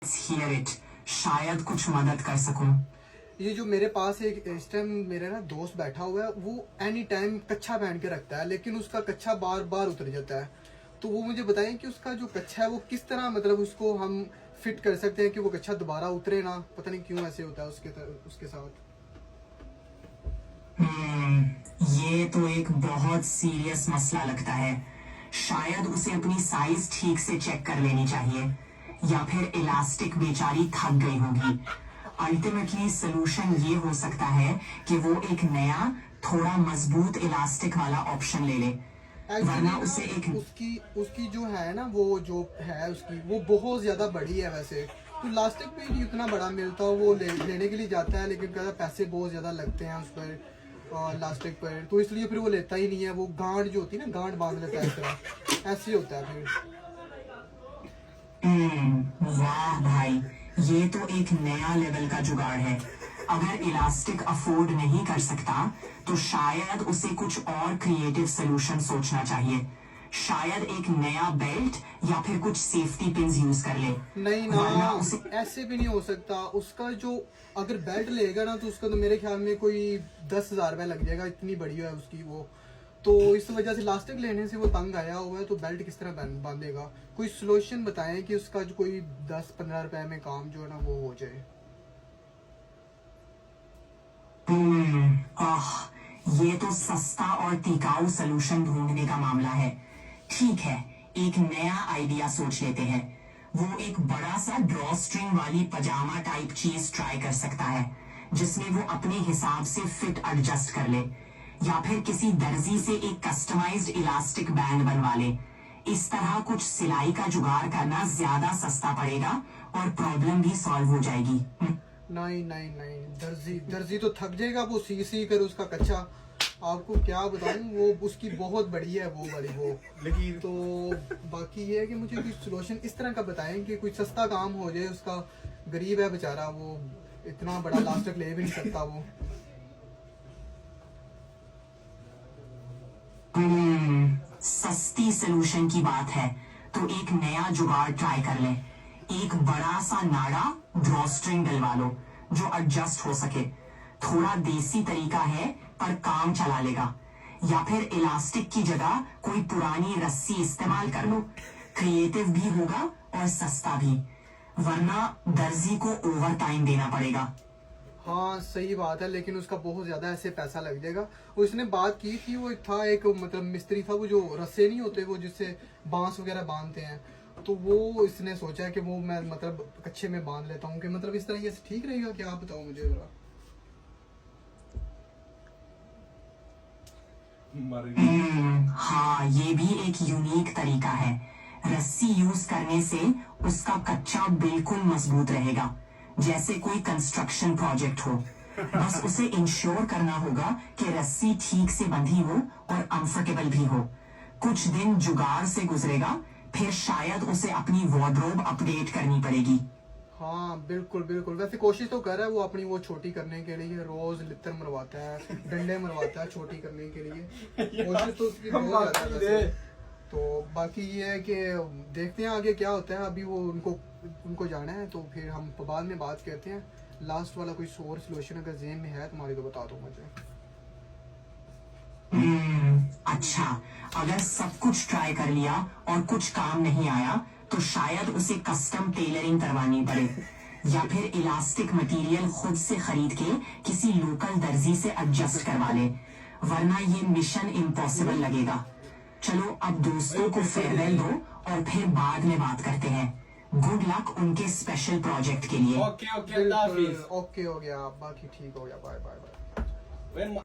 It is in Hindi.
हियर इट, शायद कुछ मदद कर सकूं। ये जो मेरे पास एक इस टाइम मेरा ना दोस्त बैठा हुआ है, वो एनी टाइम कच्छा पहन के रखता है, लेकिन उसका कच्छा बार बार उतर जाता है। तो वो मुझे बताएं कि उसका जो कच्छा है वो किस तरह मतलब उसको हम फिट कर सकते हैं कि वो कच्छा दोबारा उतरे ना। पता नहीं क्यों ऐसे होता है उसके साथ। ये तो एक बहुत सीरियस मसला लगता है। शायद उसे अपनी साइज ठीक से चेक कर लेनी चाहिए, या फिर इलास्टिक बेचारी थक गई होगी। अल्टीमेटली सोल्यूशन ये हो सकता है कि वो एक नया थोड़ा मजबूत इलास्टिक वाला ऑप्शन ले ले, वरना उसे एक उसकी जो है ना, वो जो है उसकी वो बहुत ज्यादा बड़ी है। वैसे तो इलास्टिक भी नहीं उतना बड़ा मिलता, वो लेने के लिए जाता है, लेकिन कहता पैसे बहुत ज्यादा लगते हैं उस पर इलास्टिक पर, तो इसलिए फिर वो लेता ही नहीं है। वो गांड जो होती है ना, गांड बांध लेता है, इस तरह ऐसे ही होता है फिर। वाह भाई, ये तो एक नया लेवल का जुगाड़ है। अगर इलास्टिक अफोर्ड नहीं कर सकता तो शायद उसे कुछ और क्रिएटिव सोल्यूशन सोचना चाहिए। शायद एक नया बेल्ट या फिर कुछ सेफ्टी पिन्स यूज कर ले। नहीं ना, ऐसे भी नहीं हो सकता। उसका जो अगर बेल्ट लेगा ना, तो उसका तो मेरे ख्याल में कोई 10,000 रुपये लग जाएगा, इतनी बड़ी है उसकी वो। तो इस वजह से इलास्टिक लेने से वो तंग आया हुआ है, तो बेल्ट किस तरह बांधेगा। कोई सोल्यूशन बताएं कि उसका जो कोई 10-15 रुपए में काम जो है ना वो हो जाए। ये तो सस्ता और टिकाऊ सोल्यूशन ढूंढने का मामला है। ठीक है, एक नया आइडिया सोच लेते हैं। वो एक बड़ा सा ड्रॉ स्ट्रिंग वाली पजामा टाइप चीज ट्राई कर सकता है, जिसमें वो अपने हिसाब से फिट एडजस्ट कर ले, या फिर किसी दर्जी से एक कस्टमाइज्ड इलास्टिक बैंड बनवा ले। इस तरह कुछ सिलाई का जुगाड़ करना ज्यादा सस्ता पड़ेगा और प्रॉब्लम भी सॉल्व हो जाएगी। नहीं नहीं नहीं, दर्जी तो थक जाएगा वो सी कर उसका कच्चा। आपको क्या बताऊं, वो उसकी बहुत बड़ी है वो वाली वो। लेकिन तो बाकी ये है कि मुझे कुछ सोल्यूशन इस तरह का बताएं कि कोई सस्ता काम हो जाए। उसका गरीब है बेचारा, वो इतना बड़ा इलास्टिक ले भी नहीं सकता वो। सस्ती सोल्यूशन की बात है तो एक नया जुगाड़ ट्राई कर ले। एक बड़ा सा नाड़ा ड्रॉ स्ट्रिंग डलवा लो जो एडजस्ट हो सके। थोड़ा देसी तरीका है पर काम चला लेगा। या फिर इलास्टिक की जगह कोई पुरानी रस्सी इस्तेमाल कर लो। क्रिएटिव भी होगा और सस्ता भी, वरना दर्जी को ओवर टाइम देना पड़ेगा। हाँ सही बात है, लेकिन उसका बहुत ज्यादा ऐसे पैसा लग जाएगा। उसने बात की थी, वो था एक मतलब मिस्त्री था, वो जो रस्से नहीं होते वो जिससे बांस वगैरह बांधते हैं, तो वो इसने सोचा है कि वो मैं मतलब कच्चे में बांध लेता हूँ, कि मतलब इस तरह ये ठीक रहेगा क्या? आप बताओ मुझे जरा। हाँ, ये भी एक यूनिक तरीका है। रस्सी यूज करने से उसका कच्चा बिल्कुल मजबूत रहेगा, जैसे कोई कंस्ट्रक्शन प्रोजेक्ट हो। बस उसे इंश्योर करना होगा कि रस्सी ठीक से बंधी हो और कंफर्टेबल भी हो। कुछ दिन जुगाड़ से गुजरेगा, फिर शायद उसे अपनी वार्डरोब अपडेट करनी पड़ेगी। हाँ बिल्कुल बिल्कुल, वैसे कोशिश तो कर रहा है वो अपनी वो छोटी करने के लिए। रोज लित्तर मरवाता है, डंडे मरवाता है छोटी करने के लिए। कोशिश तो उसकी बहुत ज्यादा है। तो बाकी ये है कि देखते हैं आगे क्या होता है। अभी वो उनको जाना है, तो फिर हम बाद में बात करते हैं। लास्ट वाला कोई सोर्स सोल्यूशन अगर जेन में है तुम्हारी तो बता दो मुझे। अच्छा, अगर सब कुछ ट्राई कर लिया और कुछ काम नहीं आया तो शायद उसे कस्टम टेलरिंग करवानी पड़े, या फिर इलास्टिक मटेरियल खुद से खरीद के किसी लोकल दर्जी से एडजस्ट करवा ले, वरना ये मिशन इम्पॉसिबल लगेगा। चलो अब दोस्तों को फेयरवेल दो और फिर बाद में बात करते हैं। गुड लक उनके स्पेशल प्रोजेक्ट के लिए। ओके हो गया, बाकी ठीक हो गया। Bye bye bye.